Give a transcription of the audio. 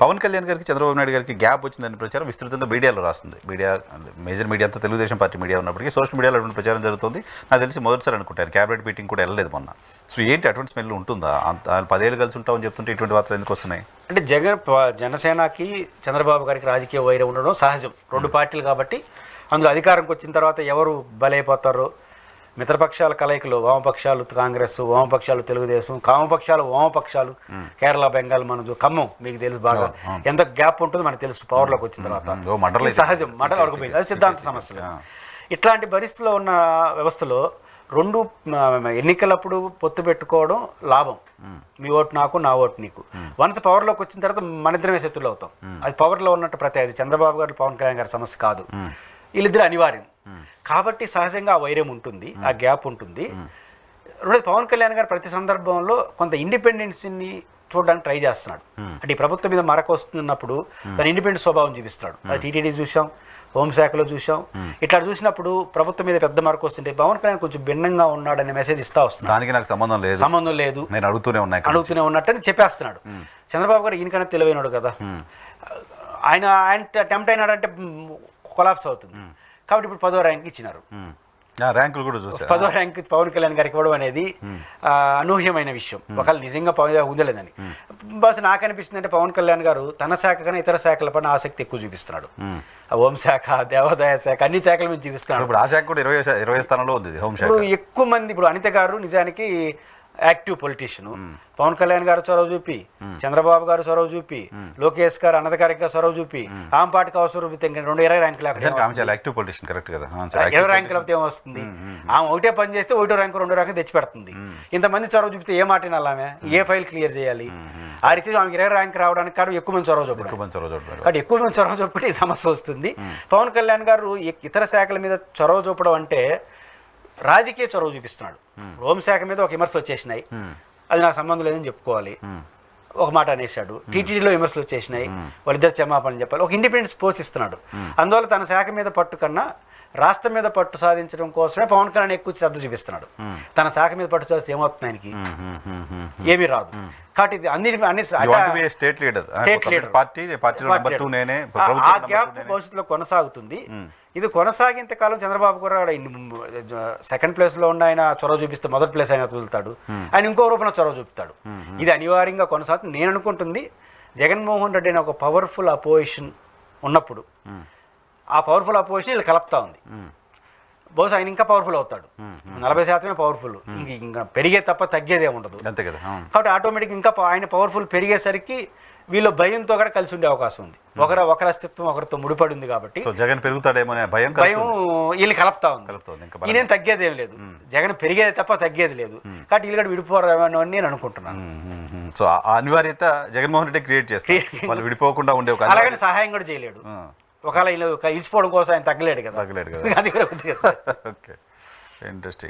పవన్ కళ్యాణ్ గారికి చంద్రబాబు నాయుడు గారికి గ్యాప్ వచ్చిందని ప్రచారం విస్తృతంగా మీడియాలో రాస్తుంది. మేజర్ మీడియా అంతా తెలుగుదేశం పార్టీ మీడియా ఉన్నప్పటికీ సోషల్ మీడియాలో అటువంటి ప్రచారం జరుగుతుంది. నాకు తెలిసి మొదటిసారి అనుకుంటాను క్యాబినెట్ మీటింగ్ కూడా వెళ్ళలేదు మొన్న. సో ఏంటి అటువంటి స్మెల్ ఉంటుందా? 10 ఏళ్ళు కలిసి ఉంటామని చెప్తుంటే ఇటువంటి వార్తలు ఎందుకు వస్తున్నాయి? అంటే జనసేనకి చంద్రబాబు గారికి రాజకీయ వైరం ఉండడం సహజం, 2 పార్టీలు కాబట్టి. అందులో అధికారంకి వచ్చిన తర్వాత ఎవరు బలైపోతారో, మిత్రపక్షాల కలయికలు, వామపక్షాలు కాంగ్రెస్, వామపక్షాలు తెలుగుదేశం, కామపక్షాలు వామపక్షాలు కేరళ, బెంగాల్, మన ఖమ్మం మీకు తెలుసు బాగా ఎంత గ్యాప్ ఉంటుందో మనకు తెలుసు. పవర్లోకి వచ్చిన తర్వాత సహజం, మండలి అడగపోయింది, అది సిద్ధాంత సమస్యలు. ఇట్లాంటి పరిస్థితిలో ఉన్న వ్యవస్థలో 2 ఎన్నికలప్పుడు పొత్తు పెట్టుకోవడం లాభం. మీ ఓటు నాకు, నా ఓటు నీకు. వన్స్ పవర్లోకి వచ్చిన తర్వాత మన ఇద్దరమే శత్రులు అవుతాం. అది పవర్లో ఉన్నట్టు అది చంద్రబాబు గారు, పవన్ కళ్యాణ్ గారి సమస్య కాదు, వీళ్ళిద్దరు అనివార్యం. కాబట్టి సహజంగా ఆ వైరం ఉంటుంది, ఆ గ్యాప్ ఉంటుంది. రెండోది పవన్ కళ్యాణ్ గారు ప్రతి సందర్భంలో కొంత ఇండిపెండెన్స్ని చూడడానికి ట్రై చేస్తున్నాడు. అంటే ఈ ప్రభుత్వం మీద మరక వస్తున్నప్పుడు తన ఇండిపెండెంట్ స్వభావం చూపిస్తున్నాడు. అది టీటీడీ చూసాం, హోంశాఖలో చూసాం. ఇట్లా చూసినప్పుడు ప్రభుత్వం మీద పెద్ద మార్కు వస్తుంటే పవన్ కళ్యాణ్ కొంచెం భిన్నంగా ఉన్నాడనే మెసేజ్ ఇస్తా వస్తుంది. దానికి నాకు సంబంధం లేదు, నేను అడుగుతూనే ఉన్నట్టని చెప్పేస్తున్నాడు. చంద్రబాబు గారు ఈయనకన్నా తెలివైనడు కదా, ఆయన టెంప్ట్ అయినాడంటే కొలాప్స్ అవుతుంది. కాబట్టి ఇప్పుడు 10వ ర్యాంక్ ఇచ్చినారు. ర్యాంకులు కూడా చూసారు. 10వ ర్యాంక్ పవన్ కళ్యాణ్ గారికి ఇవ్వడం అనేది అనూహ్యమైన విషయం. ఒకవేళ నిజంగా ఉండలేదని బస్ నాకు అనిపిస్తుంది. అంటే పవన్ కళ్యాణ్ గారు తన శాఖ కన్నా ఇతర శాఖల పైన ఆసక్తి ఎక్కువ చూపిస్తున్నాడు. హోంశాఖ, దేవాదాయ శాఖ, అన్ని శాఖల మీద చూపిస్తున్నాడు. ఇప్పుడు ఆ శాఖ కూడా 20 స్థానంలో ఉంది హోంశాఖ. ఇప్పుడు ఎక్కువ మంది, ఇప్పుడు అనిత గారు నిజానికి యాక్టివ్ పొలిటీషియన్, పవన్ కళ్యాణ్ గారు చొరవ చూపి, చంద్రబాబు గారు చొరవ చూపి, లోకేష్ గారు అనధికారిక చొరవ చూపి, ఆమె పార్టీకి అవసరం చూపితే 20 ర్యాంకులు 20 ర్యాంకులు అయితే ఏమొస్తుంది? ఆమె ఒకటే పని చేస్తే 1వ ర్యాంకు 2వ ర్యాంకు తెచ్చి పెడుతుంది. ఇంతమంది చొరవ చూపితే ఏ మాట వినాలి? ఏ ఫైల్ క్లియర్ చేయాలి? ఆ రీతి ఆమె 20 ర్యాంక్ రావడానికి కారణం ఎక్కువ మంది చొరవ చూపడం. కాబట్టి ఎక్కువ మంది చొరవ చూపి ఈ సమస్య వస్తుంది. పవన్ కళ్యాణ్ గారు ఇతర శాఖల మీద చొరవ చూపడం అంటే రాజకీయ చొరవ చూపిస్తున్నాడు. హోంశాఖ మీద ఒక విమర్శలు వచ్చేసినాయి, అది నాకు సంబంధం లేదని చెప్పుకోవాలి, ఒక మాట అనేసాడు. టీటీడీలో విమర్శలు వచ్చేసినాయి, వాళ్ళిద్దరు క్షమాపణ చెప్పాలి, ఒక ఇండిపెండెన్స్ పోషిస్తున్నాడు. అందువల్ల తన శాఖ మీద పట్టు కన్నా రాష్ట్రం మీద పట్టు సాధించడం కోసమే పవన్ కళ్యాణ్ ఎక్కువ శ్రద్ధ చూపిస్తున్నాడు. తన శాఖ మీద పట్టు సాధిస్తే ఏమవుతుంది? ఆయనకి ఏమీ రాదు. కాబట్టి ఆ గ్యాప్ భవిష్యత్తులో కొనసాగుతుంది. ఇది కొనసాగేంత కాలం చంద్రబాబు కూడా 2nd ప్లేస్లో ఉన్న ఆయన చొరవ చూపిస్తే 1వ ప్లేస్ ఆయన వదులుతాడు, ఆయన ఇంకో రూపంలో చొరవ చూపుతాడు. ఇది అనివార్యంగా కొనసాగుతుంది. నేను అనుకుంటుంది జగన్మోహన్ రెడ్డి అనే ఒక పవర్ఫుల్ అపోజిషన్ ఉన్నప్పుడు ఆ పవర్ఫుల్ అపోజిషన్ వీళ్ళు కలుపుతా ఉంది. బహుశా ఆయన ఇంకా పవర్ఫుల్ అవుతాడు. 40% పవర్ఫుల్, ఇంకా పెరిగే తప్ప తగ్గేదే ఉండదు. కాబట్టి ఆటోమేటిక్ ఇంకా ఆయన పవర్ఫుల్ పెరిగేసరికి వీళ్ళు భయంతో కూడా కలిసి ఉండే అవకాశం ఉంది. ఒకరి అస్తిత్వం ఒకరితో ముడిపడి ఉంది. కాబట్టి జగన్ పెరుగుతాడేమో భయం వీళ్ళు కలుపుతా ఉంది. ఈయనేం తగ్గేదేం లేదు, జగన్ పెరిగేది తప్ప తగ్గేది లేదు. కాబట్టి వీళ్ళు కూడా విడిపోరేమో అని నేను అనుకుంటున్నాను. సో అనివార్యత జగన్మోహన్ రెడ్డి క్రియేట్ చేస్తారు, వాళ్ళు విడిపోకుండా ఉండే. అలాగని సహాయం కూడా చేయలేడు. ఒకవేళ ఇసుకోవడం కోసం ఆయన తగ్గలేడు కదా, అది కూడా ఓకే, ఇంట్రెస్టింగ్.